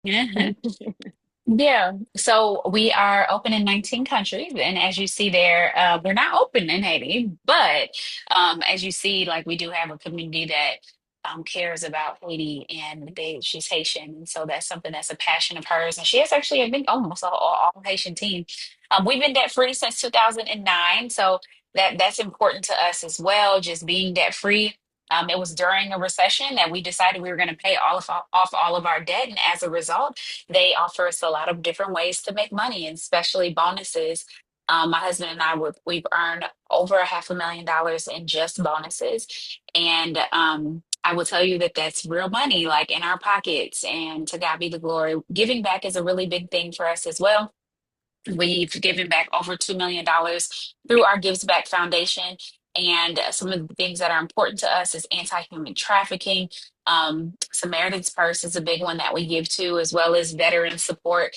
Yeah. Yeah, so we are open in 19 countries, and as you see there, we're not open in Haiti, but as you see, like we do have a community that cares about Haiti, and she's Haitian, and so that's something that's a passion of hers, and she has actually, I think, almost all Haitian team. We've been debt free since 2009, so that's important to us as well, just being debt free. It was during a recession that we decided we were going to pay off all of our debt, and as a result they offer us a lot of different ways to make money, and especially bonuses. My husband and I we've earned over a $500,000 in just bonuses, and I will tell you that that's real money, like in our pockets. And to God be the glory. Giving back is a really big thing for us as well. We've given back over $2 million through our Gives Back Foundation. And some of the things that are important to us is anti-human trafficking. Samaritan's Purse is a big one that we give to, as well as veteran support.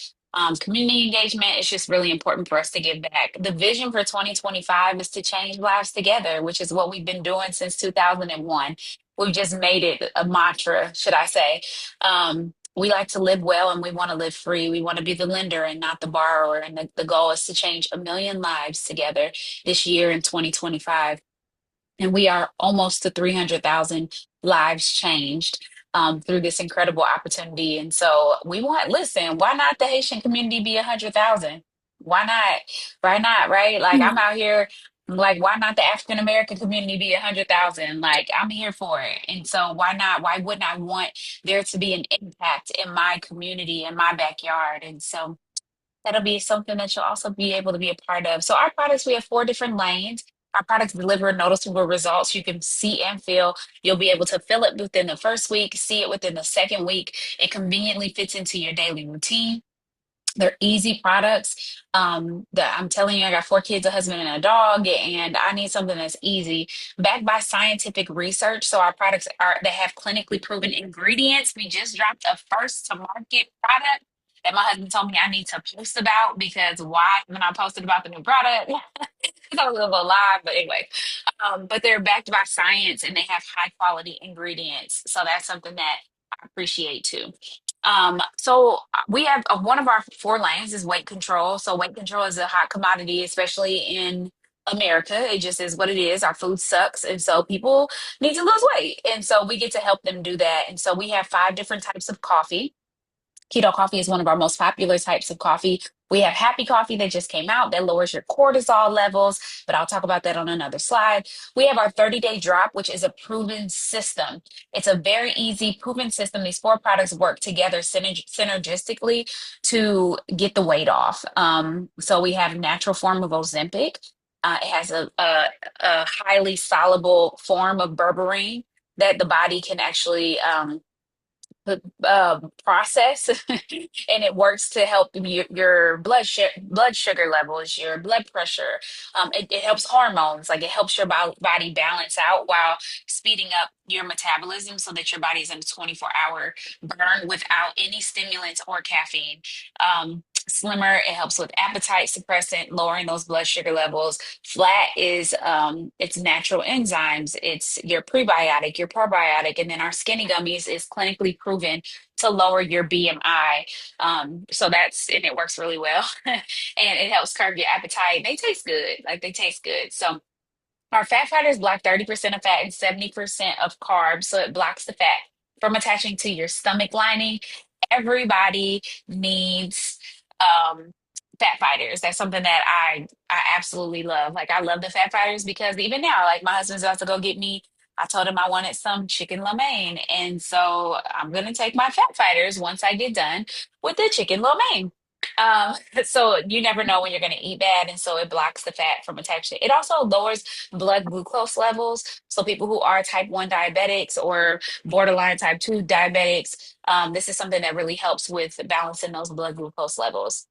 Community engagement is just really important for us to give back. The vision for 2025 is to change lives together, which is what we've been doing since 2001. We've just made it a mantra, should I say. We like to live well and we want to live free. We want to be the lender and not the borrower. And the goal is to change a million lives together this year in 2025. And we are almost to 300,000 lives changed through this incredible opportunity. And so listen, why not the Haitian community be 100,000? Why not? Why not? Right? Like I'm out here, like, why not the African American community be 100,000? Like I'm here for it. And so why not? Why wouldn't I want there to be an impact in my community, in my backyard? And so that'll be something that you'll also be able to be a part of. So our products, we have four different lanes. Our products deliver noticeable results you can see and feel. You'll be able to feel it within the first week, see it within the second week. It conveniently fits into your daily routine. They're easy products. That I'm telling you, I got four kids, a husband, and a dog, and I need something that's easy, backed by scientific research. So our products they have clinically proven ingredients. We just dropped a first to market product that my husband told me I need to post about, because why haven't I posted about the new product? It's a little lie, but anyway. But they're backed by science and they have high quality ingredients. So that's something that I appreciate too. We have one of our four lanes is weight control. So weight control is a hot commodity, especially in America. It just is what it is. Our food sucks. And so people need to lose weight. And so we get to help them do that. And so we have five different types of coffee. Keto coffee is one of our most popular types of coffee. We have happy coffee that just came out that lowers your cortisol levels, but I'll talk about that on another slide. We have our 30-day drop, which is a proven system. It's a very easy, proven system. These four products work together synergistically to get the weight off. So we have natural form of Ozempic. It has a highly soluble form of berberine that the body can actually process and it works to help your blood sugar levels, your blood pressure. It helps hormones, like it helps your body balance out while speeding up your metabolism so that your body's in a 24-hour burn without any stimulants or caffeine. Slimmer, it helps with appetite suppressant, lowering those blood sugar levels. Flat is it's natural enzymes, it's your prebiotic, your probiotic, and then our skinny gummies is clinically proven to lower your BMI. And it works really well. And it helps curb your appetite. They taste good. Like they taste good. So our fat fighters block 30% of fat and 70% of carbs. So it blocks the fat from attaching to your stomach lining. Everybody needs um, fat fighters. That's something that I absolutely love. Like I love the fat fighters because even now, like my husband's about to go get me. I told him I wanted some chicken lo mein. And so I'm gonna take my fat fighters once I get done with the chicken lo mein. Um, so you never know when you're going to eat bad, and so it blocks the fat from attaching. It also lowers blood glucose levels. So people who are type 1 diabetics or borderline type 2 diabetics, this is something that really helps with balancing those blood glucose levels.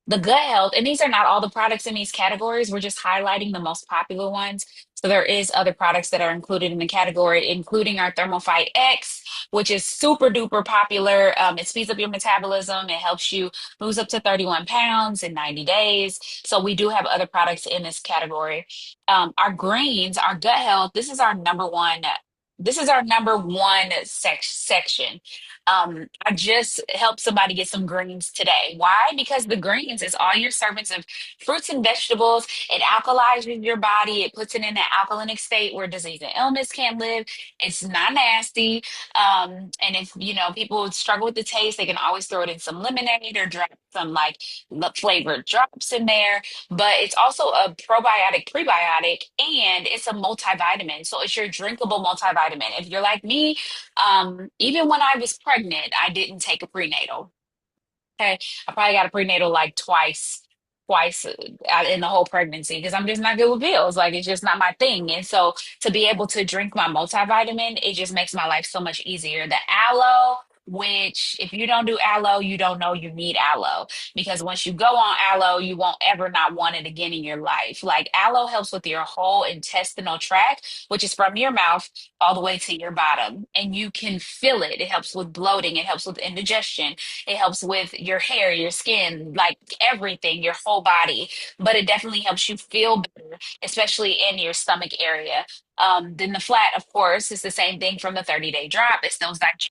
The gut health, and these are not all the products in these categories. We're just highlighting the most popular ones. So there is other products that are included in the category, including our Thermofite X, which is super duper popular. It speeds up your metabolism. It helps you lose up to 31 pounds in 90 days. So we do have other products in this category. Our greens, our gut health, this is our number one. This is our number one section. I just helped somebody get some greens today. Why? Because the greens is all your servings of fruits and vegetables. It alkalizes your body. It puts it in an alkalinic state where disease and illness can't live. It's not nasty. And if people struggle with the taste, they can always throw it in some lemonade or drop some like flavored drops in there. But it's also a probiotic, prebiotic, and it's a multivitamin. So it's your drinkable multivitamin. If you're like me, even when I was pregnant, I didn't take a prenatal. Okay. I probably got a prenatal like twice in the whole pregnancy because I'm just not good with pills. Like it's just not my thing. And so to be able to drink my multivitamin, it just makes my life so much easier. The aloe, which if you don't do aloe, you don't know you need aloe because once you go on aloe, you won't ever not want it again in your life. Like aloe helps with your whole intestinal tract, which is from your mouth all the way to your bottom, and you can feel it. It helps with bloating, it helps with indigestion, it helps with your hair, your skin, like everything, your whole body. But it definitely helps you feel better, especially in your stomach area. Then the flat, of course, is the same thing from the 30-day drop. It's those digestive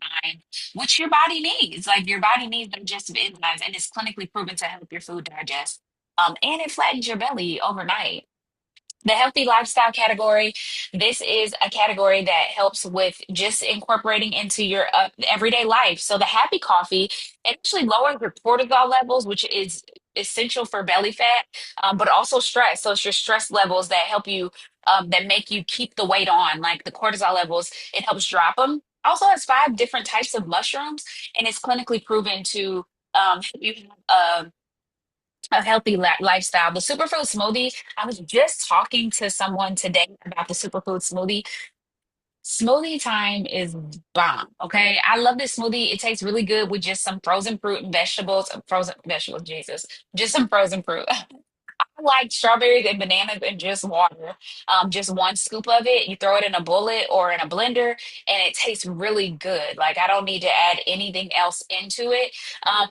enzymes, which your body needs. Like your body needs digestive enzymes, and it's clinically proven to help your food digest. And it flattens your belly overnight. The healthy lifestyle category, this is a category that helps with just incorporating into your everyday life. So the happy coffee, it actually lowers your cortisol levels, which is essential for belly fat, but also stress. So it's your stress levels that help you, that make you keep the weight on, like the cortisol levels, it helps drop them. Also has five different types of mushrooms, and it's clinically proven to help you have a healthy lifestyle. The superfood smoothie, I was just talking to someone today about the superfood smoothie. Smoothie time is bomb. Okay. I love this smoothie. It tastes really good with just some frozen fruit and vegetables, frozen vegetables, Jesus, just some frozen fruit. Like strawberries and bananas and just water. Just one scoop of it. You throw it in a bullet or in a blender, and it tastes really good. Like I don't need to add anything else into it.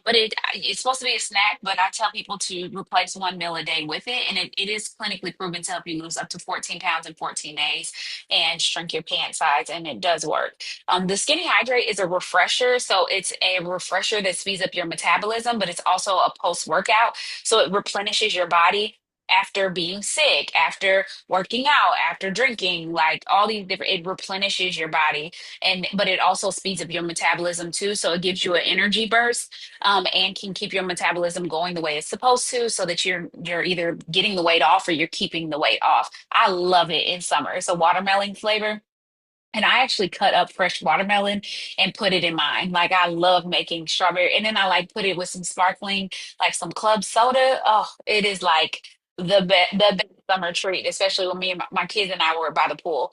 But it's supposed to be a snack, but I tell people to replace one meal a day with it, and it is clinically proven to help you lose up to 14 pounds in 14 days and shrink your pant size, and it does work. The Skinny Hydrate is a refresher, so it's a refresher that speeds up your metabolism, but it's also a post workout, so it replenishes your body after being sick, after working out, after drinking, like all these different, it replenishes your body. And but it also speeds up your metabolism too. So it gives you an energy burst, and can keep your metabolism going the way it's supposed to, so that you're either getting the weight off or you're keeping the weight off. I love it in summer. It's a watermelon flavor. And I actually cut up fresh watermelon and put it in mine. Like I love making strawberry, and then I like put it with some sparkling, like some club soda. Oh, it is like the best summer treat, especially when me and my kids and I were by the pool.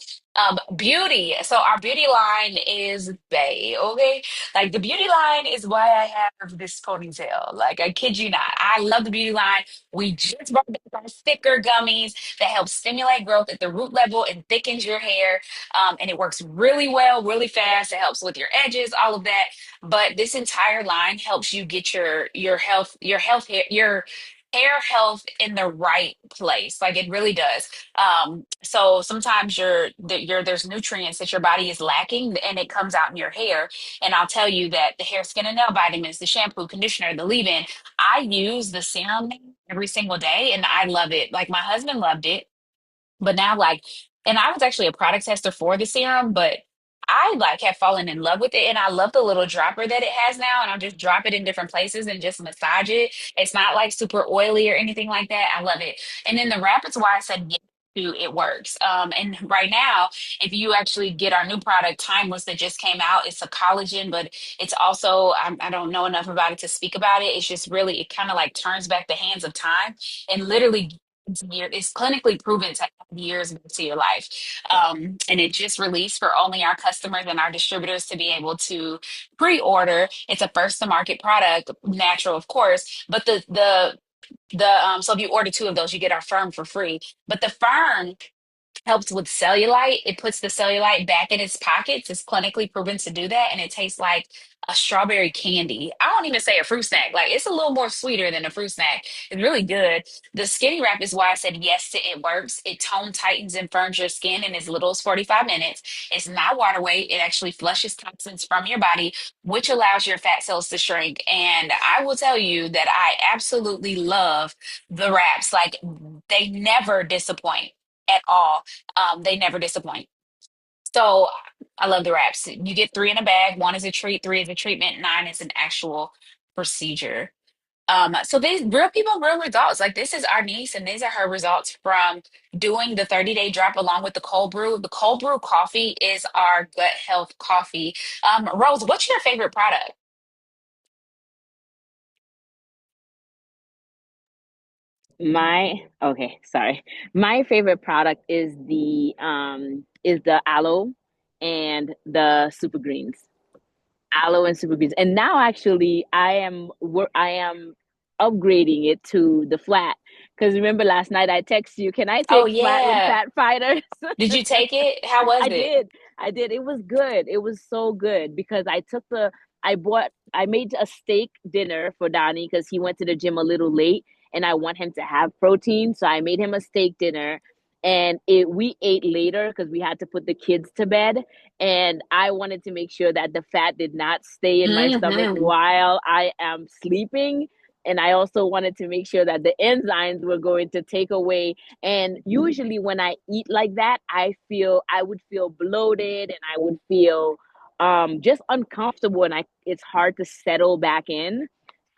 Beauty. So our beauty line is Bay. Okay, like the beauty line is why I have this ponytail. Like I kid you not, I love the beauty line. We just brought back our thicker gummies that help stimulate growth at the root level and thickens your hair, and it works really well, really fast. It helps with your edges, all of that. But this entire line helps you get your hair health in the right place. Like it really does. So sometimes there's nutrients that your body is lacking, and it comes out in your hair. And I'll tell you that the hair, skin, and nail vitamins, the shampoo, conditioner, the leave-in, I use the serum every single day, and I love it. Like my husband loved it. But now, like, and I was actually a product tester for the serum, but I like have fallen in love with it, and I love the little dropper that it has now. And I'll just drop it in different places and just massage it. It's not like super oily or anything like that. I love it. And then the Rapids, why I said yes to it works. And right now, if you actually get our new product, Timeless, that just came out, it's a collagen, but it's also I don't know enough about it to speak about it. It's just really it kind of like turns back the hands of time and literally it's clinically proven to add years to your life. And it just released for only our customers and our distributors to be able to pre-order. It's a first to market product, natural, of course, but the so if you order two of those, you get our firm for free. But the firm helps with cellulite. It puts the cellulite back in its pockets. It's clinically proven to do that, and it tastes like a strawberry candy. I don't even say a fruit snack. Like it's a little more sweeter than a fruit snack. It's really good. The skinny wrap is why I said yes to it works. It tone tightens and firms your skin in as little as 45 minutes. It's not water weight. It actually flushes toxins from your body, which allows your fat cells to shrink. And I will tell you that I absolutely love the wraps. Like they never disappoint at all. They never disappoint. So I love the wraps. You get three in a bag. One is a treat, three is a treatment, nine is an actual procedure. So these real people, real results. Like this is our niece, and these are her results from doing the 30-day drop along with the cold brew. The cold brew coffee is our gut health coffee. Rose, what's your favorite product? My okay, sorry. My favorite product is the aloe and the super greens. Aloe and super greens. And now actually I am upgrading it to the flat. Because remember last night I texted you, can I Oh take flat with yeah. fat fighters? Did you take it? How was I it? did. I did. It was good. It was so good because I made a steak dinner for Donnie because he went to the gym a little late and I want him to have protein. So I made him a steak dinner and we ate later because we had to put the kids to bed. And I wanted to make sure that the fat did not stay in my stomach Hmm. while I am sleeping. And I also wanted to make sure that the enzymes were going to take away, and usually when I eat like that, I would feel bloated and I would feel just uncomfortable and I it's hard to settle back in.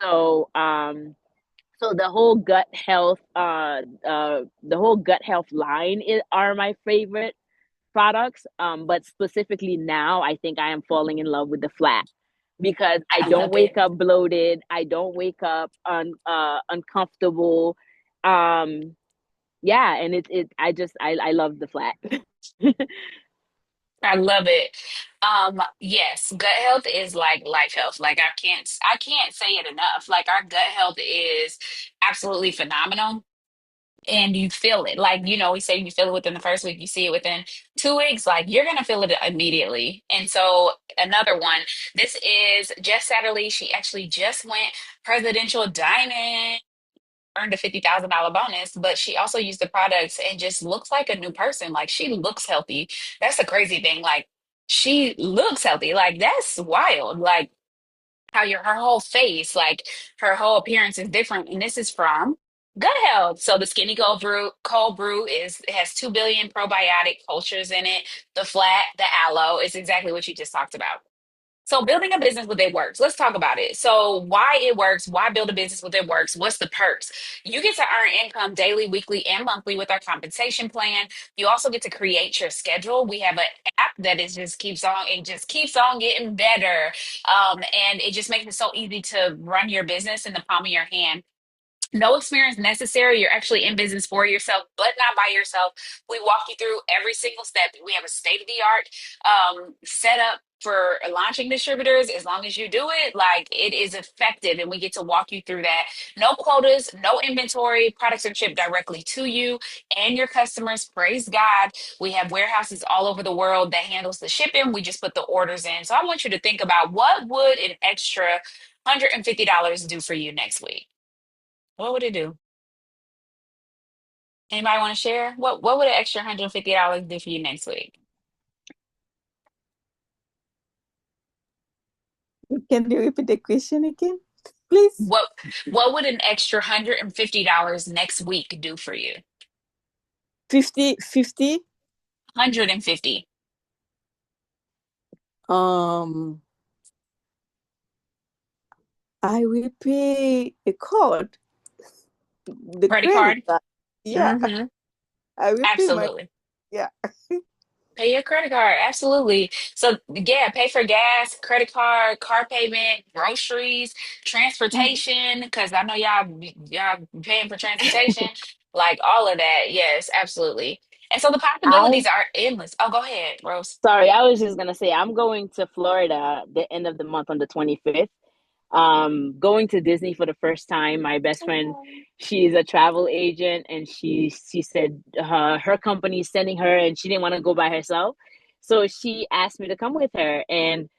So so the whole gut health line are my favorite products. But specifically now I think I am falling in love with the flat because I I don't love wake it. up bloated, I don't wake up uncomfortable. Um yeah, and I love the flat. I love it. Yes, gut health is like life health. Like I can't say it enough. Like our gut health is absolutely phenomenal. And you feel it. Like, we say you feel it within the first week, you see it within 2 weeks, like you're gonna feel it immediately. And so another one, this is Jess Satterley. She actually just went presidential diamond, earned a $50,000 bonus, but she also used the products and just looks like a new person. Like she looks healthy. That's the crazy thing. Like she looks healthy. Like that's wild. Like how her whole face, like her whole appearance is different. And this is from gut health. So the skinny cold brew it has 2 billion probiotic cultures in it. The flat, the aloe is exactly what you just talked about. So building a business with it works. Let's talk about it. So why it works, why build a business with it works, what's the perks? You get to earn income daily, weekly, and monthly with our compensation plan. You also get to create your schedule. We have an app that is just keeps on getting better. And it just makes it so easy to run your business in the palm of your hand. No experience necessary. You're actually in business for yourself, but not by yourself. We walk you through every single step. We have a state of the art setup for launching distributors. As long as you do it, like it is effective, and we get to walk you through that. No quotas, no inventory. Products are shipped directly to you and your customers. Praise God. We have warehouses all over the world that handles the shipping. We just put the orders in. So I want you to think about what would an extra $150 do for you next week? What would it do? Anybody want to share? What would an extra $150 do for you next week? Can you repeat the question again, please? What what would an extra $150 next week do for you? 50, 50. 150. Um, I will pay a card, the Credit credit card? card. Yeah, Mm-hmm. I will pay my, Absolutely. yeah. Pay your credit card. Absolutely. So yeah, pay for gas, credit card, car payment, groceries, Mhm. transportation, because I know y'all paying for transportation, like all of that. Yes, absolutely. And so the I possibilities are endless. Oh, go ahead, Rose. Sorry, I was just gonna say I'm going to Florida the end of the month on the 25th. Going to Disney for the first time. My best friend, she's a travel agent, and she said her company is sending her, and she didn't want to go by herself, so she asked me to come with her. And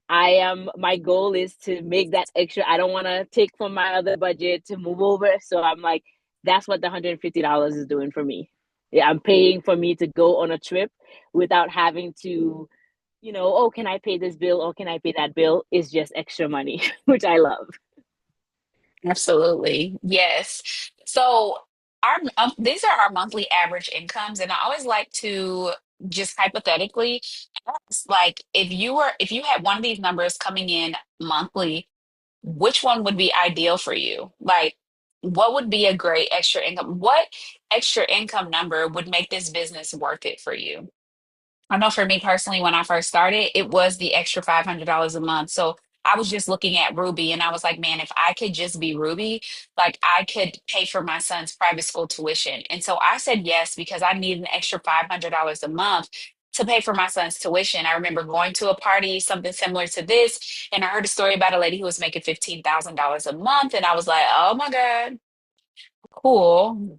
I am my goal is to make that extra. I don't want to take from my other budget to move over, so I'm like, that's what the $150 is doing for me. Yeah, I'm paying for me to go on a trip without having to, oh, can I pay this bill? Or can I pay that bill? It's just extra money, which I love. Absolutely. Yes. So our these are our monthly average incomes, and I always like to just hypothetically ask, like, if you had one of these numbers coming in monthly, which one would be ideal for you? Like, what would be a great extra income? What extra income number would make this business worth it for you? I know for me personally, when I first started, it was the extra $500 a month. So I was just looking at Ruby and I was like, man, if I could just be Ruby, like I could pay for my son's private school tuition. And so I said yes because I need an extra $500 a month to pay for my son's tuition. I remember going to a party, something similar to this, and I heard a story about a lady who was making $15,000 a month. And I was like, oh my God, cool.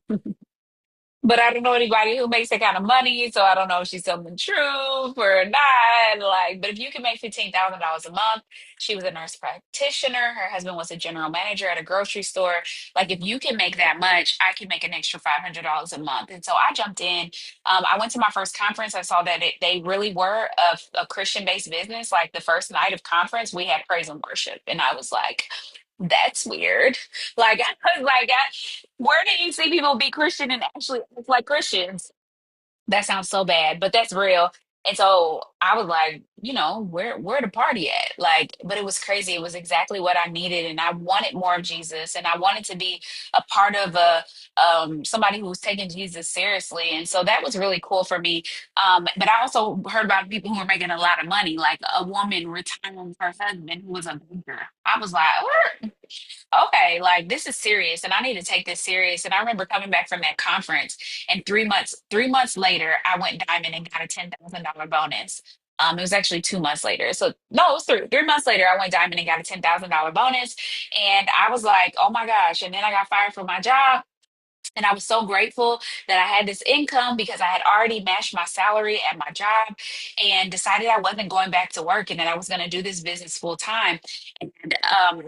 But I don't know anybody who makes that kind of money, so I don't know if she's telling the truth or not. Like, but if you can make $15,000 a month, she was a nurse practitioner. Her husband was a general manager at a grocery store. Like, if you can make that much, I can make an extra $500 a month. And so I jumped in. I went to my first conference. I saw that they really were a Christian-based business. Like the first night of conference, we had praise and worship, and I was like, that's weird. Like I was like, where do you see people be Christian and actually act like Christians? That sounds so bad, but that's real. And so I was like, where the party at? Like, but it was crazy. It was exactly what I needed, and I wanted more of Jesus, and I wanted to be a part of a somebody who was taking Jesus seriously. And so that was really cool for me. But I also heard about people who are making a lot of money, like a woman retiring her husband who was a banker. I was like, okay, like this is serious and I need to take this serious. And I remember coming back from that conference and 3 months later, I went diamond and got a $10,000 bonus. It was actually 2 months later. So no, it was 3 months later, I went diamond and got a $10,000 bonus. And I was like, oh my gosh. And then I got fired from my job. And I was so grateful that I had this income because I had already matched my salary at my job and decided I wasn't going back to work and that I was going to do this business full time. And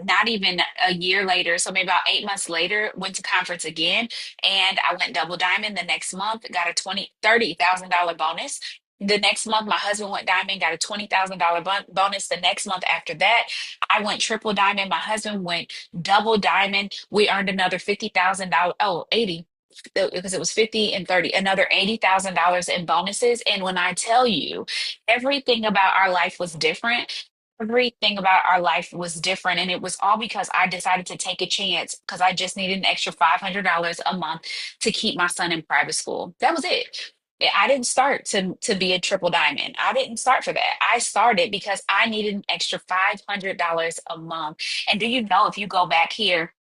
not even a year later, so maybe about 8 months later, went to conference again and I went double diamond the next month, got a $30,000 bonus. The next month, my husband went diamond, got a $20,000 bonus. The next month after that, I went triple diamond. My husband went double diamond. We earned another $50,000. Oh, 80 because it was 50 and 30, another $80,000 in bonuses. And when I tell you, everything about our life was different. Everything about our life was different. And it was all because I decided to take a chance because I just needed an extra $500 a month to keep my son in private school. That was it. I didn't start to be a triple diamond. I didn't start for that. I started because I needed an extra $500 a month. And do you know if you go back here,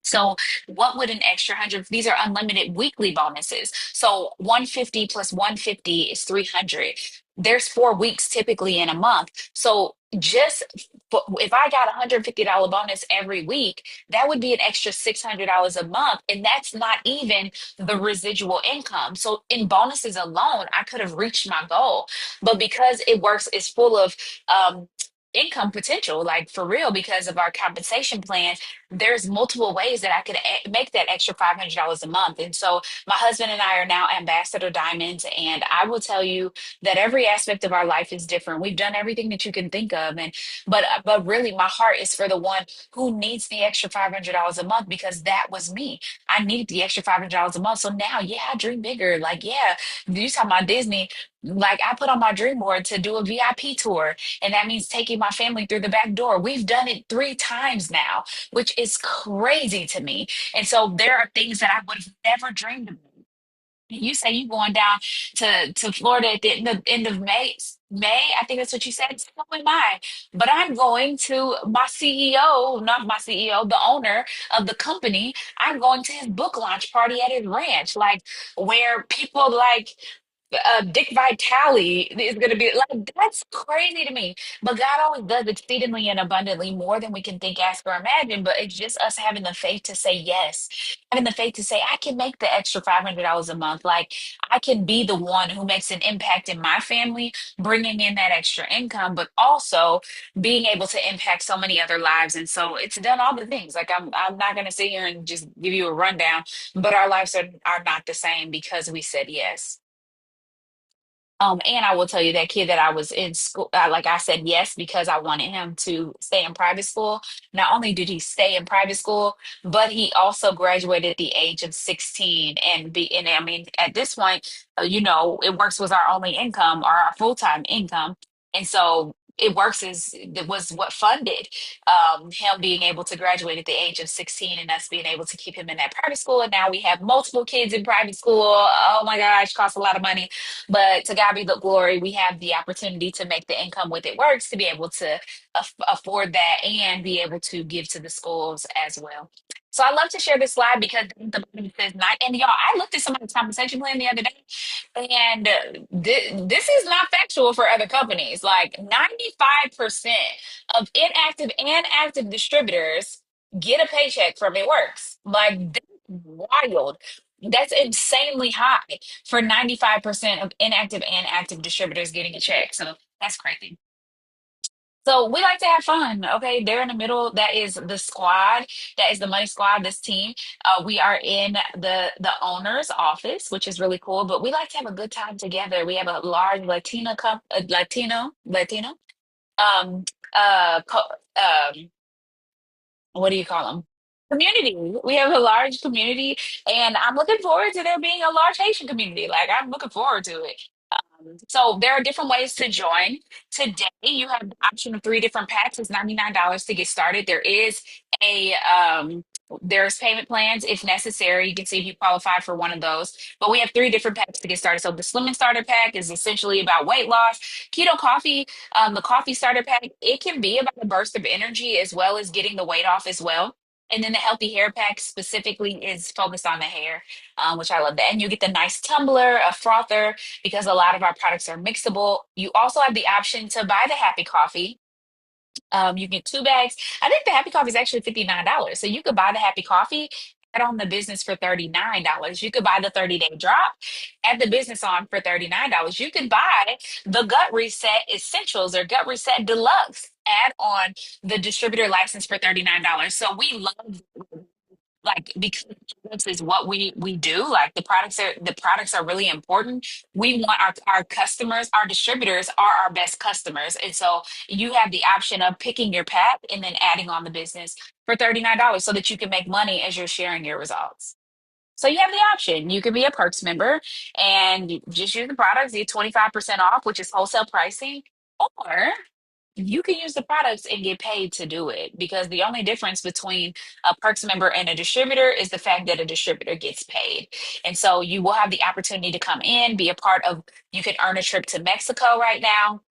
so what would an extra hundred? These are unlimited weekly bonuses. So 150 plus 150 is 300. There's 4 weeks typically in a month. So if I got $150 bonus every week, that would be an extra $600 a month. And that's not even the residual income. So in bonuses alone, I could have reached my goal. But because it works, it's full of income potential, like for real, because of our compensation plan, there's multiple ways that I could make that extra $500 a month. And so my husband and I are now ambassador diamonds. And I will tell you that every aspect of our life is different. We've done everything that you can think of. But really my heart is for the one who needs the extra $500 a month because that was me. I needed the extra $500 a month. So now, yeah, I dream bigger. Like, yeah, you talking about Disney. Like I put on my dream board to do a VIP tour, and that means taking my family through the back door. We've done it 3 times now, which is crazy to me. And so there are things that I would have never dreamed of. You say you going down to Florida at the end of May. May, I think that's what you said. So am I. But I'm going to my CEO, not my CEO, the owner of the company. I'm going to his book launch party at his ranch, like where people like Dick Vitale is going to be like, that's crazy to me. But God always does exceedingly and abundantly more than we can think, ask, or imagine. But it's just us having the faith to say yes, having the faith to say, I can make the extra $500 a month. Like, I can be the one who makes an impact in my family, bringing in that extra income, but also being able to impact so many other lives. And so it's done all the things. Like, I'm not going to sit here and just give you a rundown, but our lives are not the same because we said yes. And I will tell you that kid that I was in school, like I said yes because I wanted him to stay in private school. Not only did he stay in private school, but he also graduated at the age of 16 and I mean, at this point, it works with our only income or our full-time income. And so it works as it was what funded him being able to graduate at the age of 16 and us being able to keep him in that private school. And now we have multiple kids in private school. Oh my gosh, costs a lot of money, but to God be the glory, we have the opportunity to make the income with it works to be able to afford that and be able to give to the schools as well. So I love to share this slide because the bottom says nine. And y'all, I looked at somebody's compensation plan the other day, and this is not factual for other companies. Like 95% of inactive and active distributors get a paycheck from it works. Like that's wild. That's insanely high for 95% of inactive and active distributors getting a check. So that's crazy. So we like to have fun. Okay. There in the middle, that is the squad. That is the money squad, this team. We are in the owner's office, which is really cool, but we like to have a good time together. We have a large Latino, um, what do you call them? Community. We have a large community, and I'm looking forward to there being a large Haitian community. Like I'm looking forward to it. So there are different ways to join. Today, you have the option of three different packs. It's $99 to get started. A there's payment plans if necessary. You can see if you qualify for one of those. But we have three different packs to get started. So the Slimming Starter Pack is essentially about weight loss. Keto Coffee, the Coffee Starter Pack, it can be about a burst of energy as well as getting the weight off as well. And then the Healthy Hair Pack specifically is focused on the hair, which I love that. And you get the nice tumbler, a frother, because a lot of our products are mixable. You also have the option to buy the Happy Coffee. You get two bags. I think the Happy Coffee is actually $59. So you could buy the Happy Coffee, add on the business for $39. You could buy the 30-day drop, add the business on for $39. You could buy the Gut Reset Essentials or Gut Reset Deluxe, add on the distributor license for $39. So we love, like, because this is what we do. Like the products are really important. We want our customers, our distributors are our best customers, and so you have the option of picking your pack and then adding on the business for $39 so that you can make money as you're sharing your results. So you have the option. You can be a Perks member and you just use the products, get 25% off, which is wholesale pricing, or you can use the products and get paid to do it, because the only difference between a Perks member and a distributor is the fact that a distributor gets paid. And so you will have the opportunity to come in, be a part of, you can earn a trip to Mexico right now.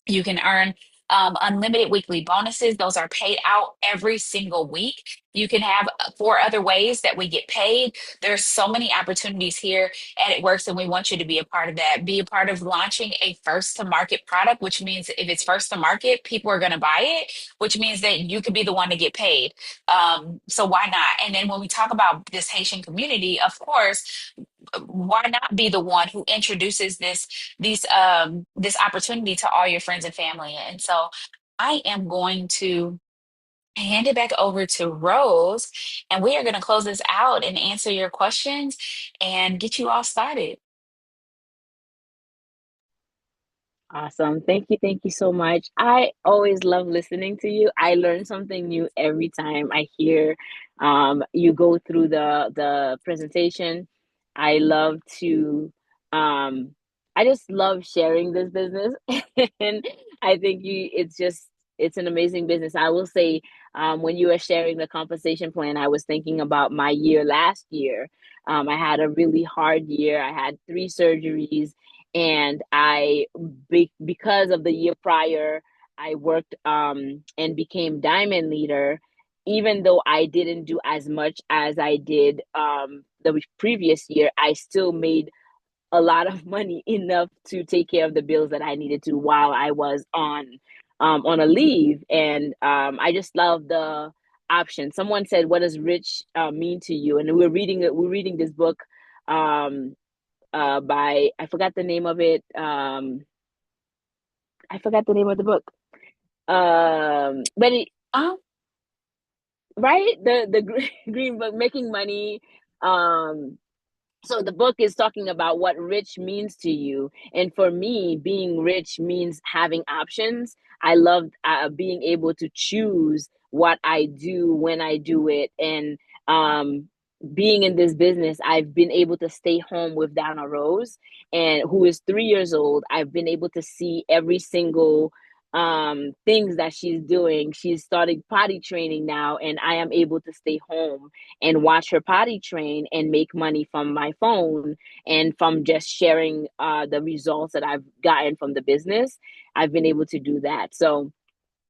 You can earn unlimited weekly bonuses. Those are paid out every single week. You can have four other ways that we get paid. There's so many opportunities here at It Works, and we want you to be a part of that. Be a part of launching a first to market product, which means if it's first to market, people are going to buy it, which means that you could be the one to get paid. So why not? And then when we talk about this Haitian community, of course, why not be the one who introduces this opportunity to all your friends and family? And so I am going to hand it back over to Rose, and we are going to close this out and answer your questions and get you all started. Awesome. Thank you. Thank you so much. I always love listening to you. I learn something new every time I hear you go through the presentation. I love to I just love sharing this business. And I think it's an amazing business. I will say when you were sharing the compensation plan, I was thinking about my year last year. I had a really hard year. I had three surgeries, and because of the year prior, I worked and became diamond leader. Even though I didn't do as much as I did the previous year, I still made a lot of money, enough to take care of the bills that I needed to while I was on a leave. And I just love the option. Someone said, "What does rich mean to you?" And we're reading it. We're reading this book um, by, I forgot the name of it. I forgot the name of the book. But it, Oh, right, the green book, making money. Um, so the book is talking about what rich means to you, and for me, being rich means having options. I love being able to choose what I do, when I do it. And um being in this business, I've been able to stay home with Donna Rose, and who is 3 years old. I've been able to see every single things that she's doing. She's starting potty training now, and I am able to stay home and watch her potty train and make money from my phone, and from just sharing the results that I've gotten from the business. I've been able to do that. So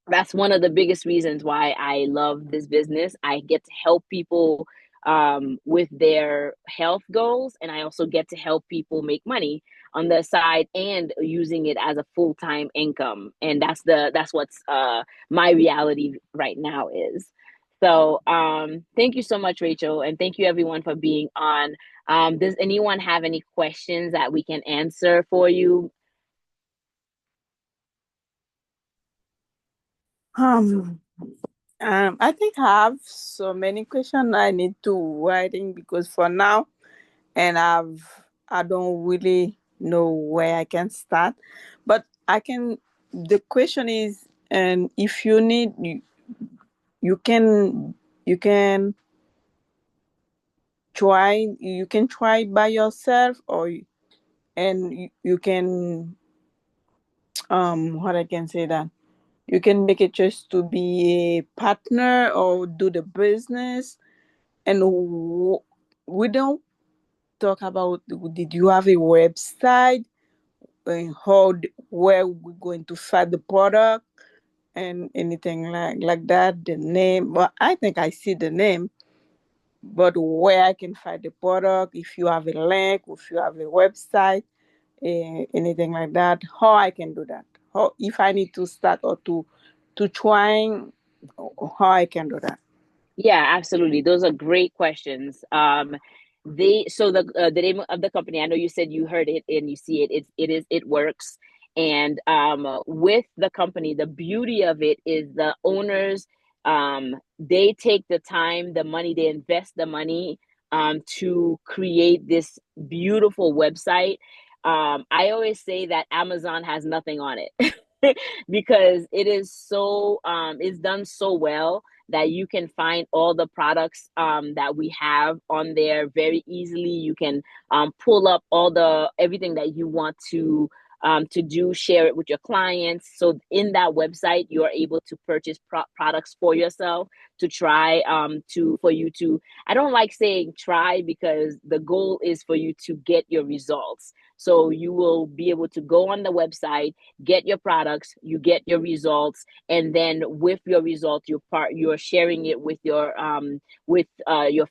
that's one of the biggest reasons why I love this business. I get to help people with their health goals, and I also get to help people make money on the side and using it as a full-time income. And that's what's my reality right now is. So thank you so much, Rachel, and thank you everyone for being on. Does anyone have any questions that we can answer for you? Um, I think I have so many questions I need to writing because for now, and I don't really know where I can start, but I can. The question is, and if you need, you can you can try by yourself, and you can what I can say that you can make a choice to be a partner or do the business. And we don't talk about, did you have a website, and where we're going to find the product and anything like that, the name. Well, I think I see the name, but where I can find the product, if you have a link, if you have a website, anything like that, how I can do that, how if I need to start or to trying, how I can do that. Yeah, absolutely. Those are great questions. The name of the company. I know you said you heard it and you see it. It works. And with the company, the beauty of it is the owners. They take the time, the money, they invest the money to create this beautiful website. I always say that Amazon has nothing on it because it is so it's done so well that you can find all the products that we have on there very easily. You can pull up all the everything that you want to do, share it with your clients. So in that website, you are able to purchase products for yourself to try to for you to. I don't like saying try because the goal is for you to get your results. So you will be able to go on the website, get your products, you get your results, and then with your results you're sharing it with your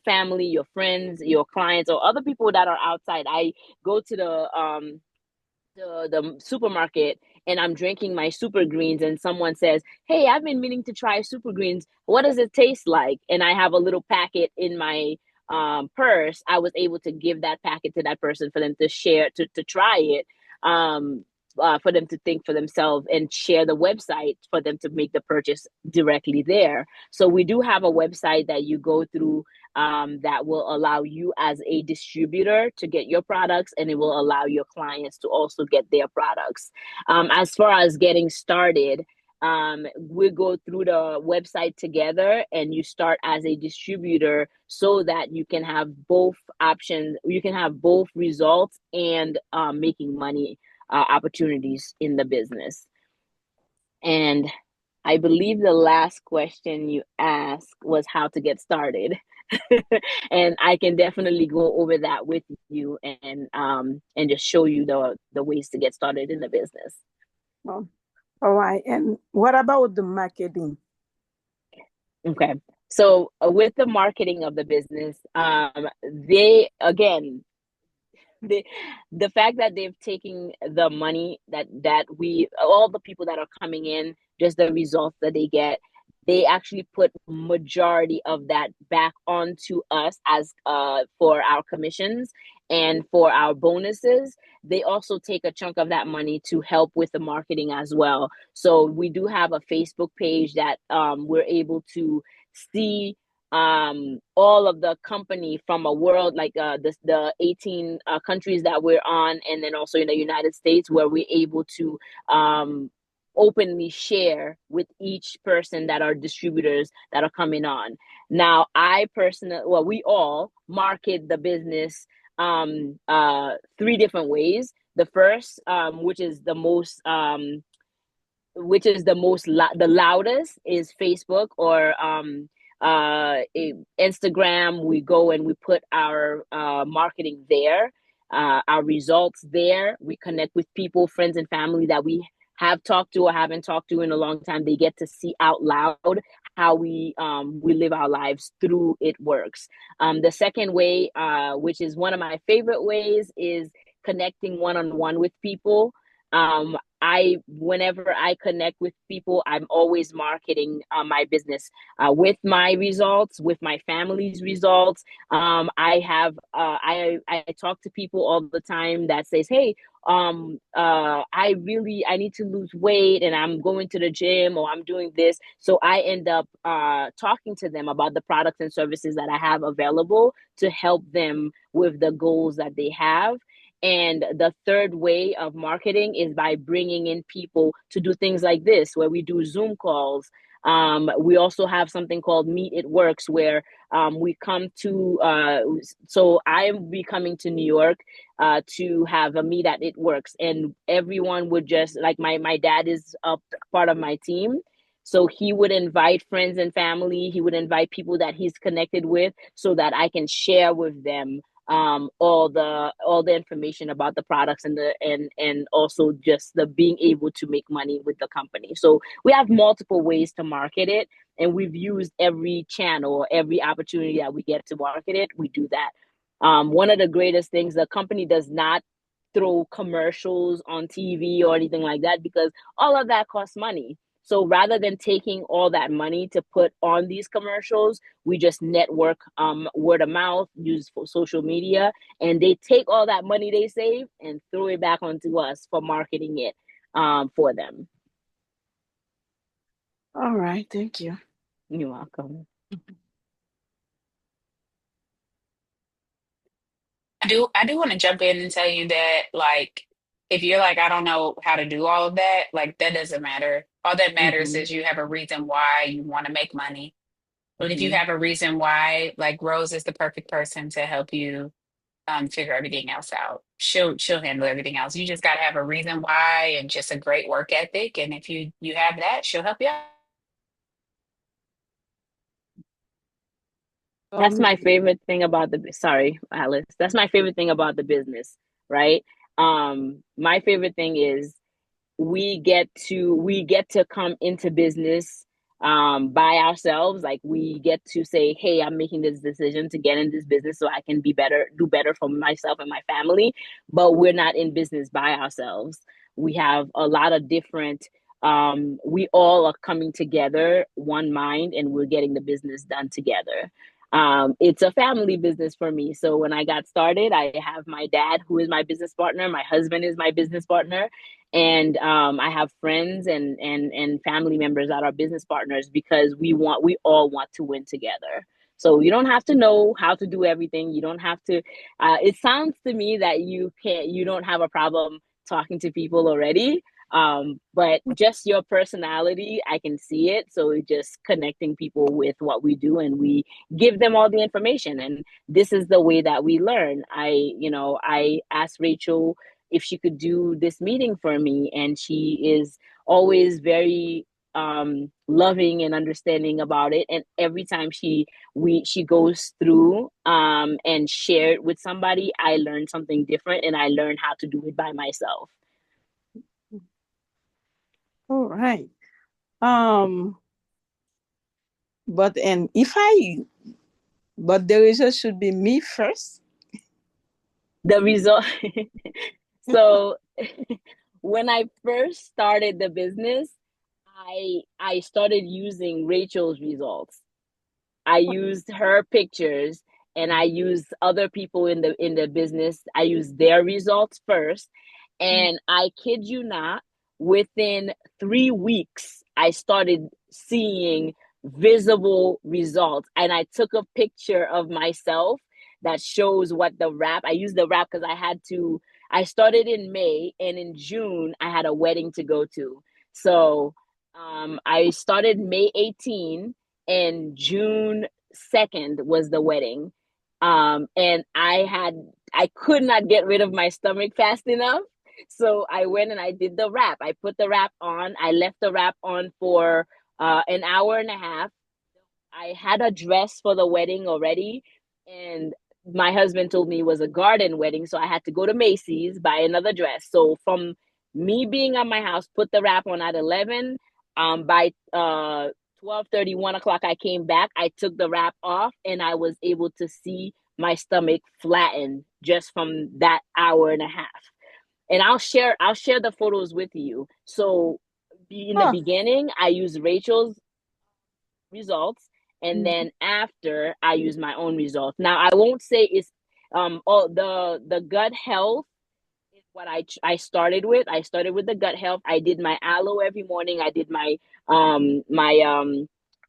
family, your friends, your clients, or other people that are outside. I go to the supermarket and I'm drinking my super greens, and someone says, "Hey, I've been meaning to try super greens. What does it taste like?" And I have a little packet in my purse. I was able to give that packet to that person for them to share, to try it, for them to think for themselves, and share the website for them to make the purchase directly there. So we do have a website that you go through that will allow you as a distributor to get your products, and it will allow your clients to also get their products. As far as getting started, we go through the website together, and you start as a distributor so that you can have both options. You can have both results and making money opportunities in the business. And I believe the last question you asked was how to get started. And I can definitely go over that with you and just show you the ways to get started in the business. Oh, all right. And what about the marketing? Okay. So with the marketing of the business, they again they, the fact that they've taken the money that we, all the people that are coming in, just the results that they get, they actually put majority of that back onto us as for our commissions and for our bonuses. They also take a chunk of that money to help with the marketing as well. So we do have a Facebook page that we're able to see all of the company from a world, like the 18 countries that we're on, and then also in the United States, where we're able to openly share with each person that are distributors that are coming on. Now, I personally, well, we all market the business three different ways. The first, which is the loudest, is Facebook or Instagram. We go and we put our marketing there, our results there. We connect with people, friends and family that we have talked to or haven't talked to in a long time. They get to see out loud how we live our lives through It Works. The second way, which is one of my favorite ways, is connecting one-on-one with people. Whenever I connect with people, I'm always marketing my business with my results, with my family's results. I talk to people all the time that says, hey, I need to lose weight and I'm going to the gym or I'm doing this. So I end up talking to them about the products and services that I have available to help them with the goals that they have. And the third way of marketing is by bringing in people to do things like this, where we do Zoom calls. We also have something called Meet It Works, where we come to, so I'll be coming to New York to have a meet at It Works. And everyone would just, like my dad is a part of my team. So he would invite friends and family. He would invite people that he's connected with so that I can share with them all the information about the products and also just the being able to make money with the company. So we have multiple ways to market it, and we've used every channel or every opportunity that we get to market it. We do that. One of the greatest things, the company does not throw commercials on TV or anything like that, because all of that costs money. So rather than taking all that money to put on these commercials, we just network, word of mouth, use for social media, and they take all that money they save and throw it back onto us for marketing it for them. All right, thank you. You're welcome. I do want to jump in and tell you that, like, if you're like, I don't know how to do all of that, like, that doesn't matter. All that matters Mm-hmm. is you have a reason why you want to make money. And if you Mm-hmm. have a reason why, like, Rose is the perfect person to help you figure everything else out. She'll handle everything else. You just gotta have a reason why and just a great work ethic. And if you have that, she'll help you out. That's Um, my favorite thing about the, sorry, Alice. That's my favorite thing about the business, right? My favorite thing is we get to come into business by ourselves. Like, we get to say, hey, I'm making this decision to get in this business so I can do better for myself and my family. But we're not in business by ourselves. We have a lot of different, we all are coming together, one mind, and we're getting the business done together. It's a family business for me. So when I got started, I have my dad, who is my business partner. My husband is my business partner, and I have friends and family members that are business partners, because we all want to win together. So you don't have to know how to do everything. You don't have to. It sounds to me that you don't have a problem talking to people already. But just your personality, I can see it. So it's just connecting people with what we do, and we give them all the information. And this is the way that we learn. I asked Rachel if she could do this meeting for me, and she is always very loving and understanding about it. And every time she goes through and share it with somebody, I learn something different, and I learn how to do it by myself. all right. Um, but and if I, but the result should be me first. The result. So when I first started the business, I started using Rachel's results. I used her pictures and I used other people in the business. I used their results first. And I kid you not, within 3 weeks, I started seeing visible results. And I took a picture of myself that shows what the wrap. I used the wrap because I started in May and in June I had a wedding to go to. So I started May 18 and June 2nd was the wedding. And I could not get rid of my stomach fast enough. So I went and I did the wrap. I put the wrap on. I left the wrap on for an hour and a half. I had a dress for the wedding already, and my husband told me it was a garden wedding, so I had to go to Macy's, buy another dress. So from me being at my house, put the wrap on at 11. By 12:30, 1 o'clock, I came back. I took the wrap off, and I was able to see my stomach flatten just from that hour and a half. And I'll share the photos with you. So in the Oh. beginning, I used Rachel's results, and Mhm. then after I use my own results. Now I won't say it's all the gut health is what I started with. I started with the gut health. I did my aloe every morning. I did my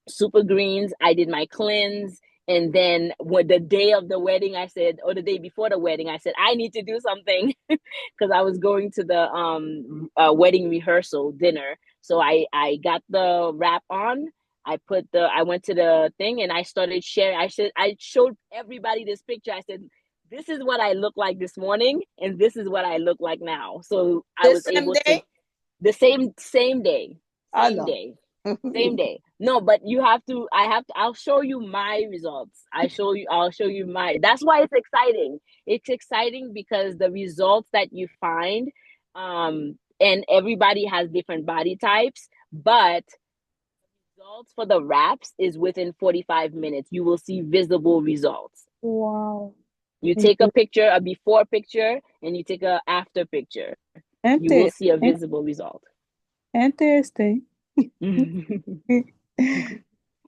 super greens. I did my cleanse. And then when the day of the wedding, I said, or the day before the wedding, I said, I need to do something because I was going to the wedding rehearsal dinner. So I got the wrap on. I went to the thing and I started sharing. I showed everybody this picture. I said, this is what I look like this morning, and this is what I look like now. So I The was same able to day? the same day, same Alors. day, same day. No, but you have to. I'll show you my results. I'll show you my. That's why it's exciting. It's exciting because the results that you find, and everybody has different body types, but results for the wraps is within 45 minutes. You will see visible results. Wow. You take a picture, a before picture, and you take a after picture. You will Inter- see a in- visible result. Interesting.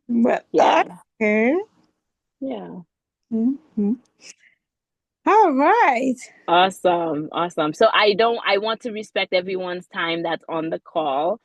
But Yeah. okay. Yeah. Mhm. All right. Awesome. Awesome. So I want to respect everyone's time that's on the call.